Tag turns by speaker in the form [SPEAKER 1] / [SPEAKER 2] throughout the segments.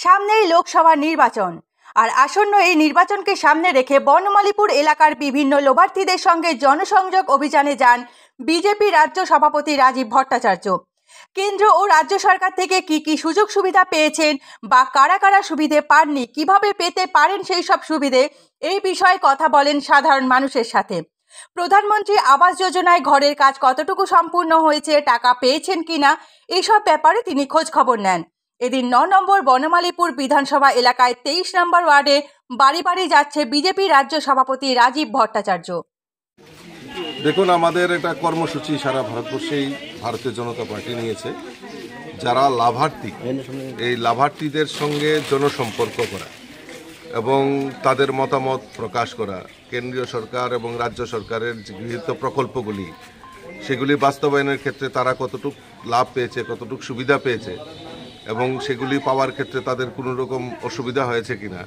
[SPEAKER 1] সামনেই লোকসভা নির্বাচন আর আসন্ন এই নির্বাচনকে সামনে রেখে বনমালীপুর এলাকার বিভিন্ন লাভার্থীদের সঙ্গে জনসংযোগ অভিযানে যান বিজেপি রাজ্য সভাপতি রাজীব ভট্টাচার্য। কেন্দ্র ও রাজ্য সরকার থেকে কি সুযোগ সুবিধা পেয়েছেন বা কারা কারা সুবিধে পাননি, কিভাবে পেতে পারেন সেই সব সুবিধে, এই বিষয়ে কথা বলেন সাধারণ মানুষের সাথে। প্রধানমন্ত্রী আবাস যোজনায় ঘরের কাজ কতটুকু সম্পূর্ণ হয়েছে, টাকা পেয়েছেন কিনা, এইসব ব্যাপারে তিনি খোঁজ খবর নেন। এদিন 9 নম্বর বনমালীপুর বিধানসভা এলাকায় 23 নম্বর ওয়ার্ডে বাড়ি বাড়ি যাচ্ছে বিজেপি রাজ্য সভাপতি রাজীব ভট্টাচার্য।
[SPEAKER 2] দেখুন, আমাদের একটা কর্মসূচি সারা ভারতবর্ষেই ভারতীয় জনতা পার্টি নিয়েছে। যারা লাভার্থী, এই লাভার্থীদের সঙ্গে জনসম্পর্ক করা এবং তাদের মতামত প্রকাশ করা, কেন্দ্রীয় সরকার এবং রাজ্য সরকারের গৃহীত প্রকল্পগুলি সেগুলি বাস্তবায়নের ক্ষেত্রে তারা কতটুকু লাভ পেয়েছে, কতটুকু সুবিধা পেয়েছে এবং সেগুলি পাওয়ার ক্ষেত্রে তাদের কোনো রকম অসুবিধা হয়েছে কিনা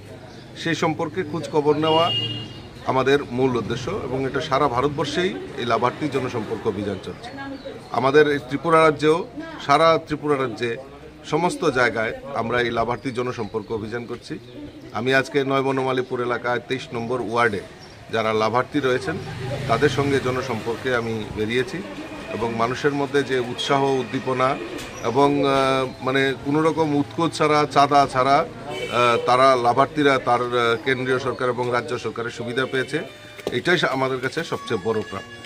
[SPEAKER 2] সেই সম্পর্কে খোঁজ খবর নেওয়া আমাদের মূল উদ্দেশ্য। এবং এটা সারা ভারতবর্ষেই এই লাভার্থী জনসম্পর্ক অভিযান চলছে। আমাদের এই ত্রিপুরা রাজ্যেও, সারা ত্রিপুরা রাজ্যে সমস্ত জায়গায় আমরা এই লাভার্থী জনসম্পর্ক অভিযান করছি। আমি আজকে 9 বনমালীপুর এলাকায় 23 নম্বর ওয়ার্ডে যারা লাভার্থী রয়েছেন তাদের সঙ্গে জনসম্পর্কে আমি বেরিয়েছি এবং মানুষের মধ্যে যে উৎসাহ, উদ্দীপনা এবং মানে কোনো রকম উৎকোচ ছাড়া, চাঁদা ছাড়া তারা লাভার্থীরা তার কেন্দ্রীয় সরকার এবং রাজ্য সরকারের সুবিধা পেয়েছে, এটাই আমাদের কাছে সবচেয়ে বড় প্রাপ্তি।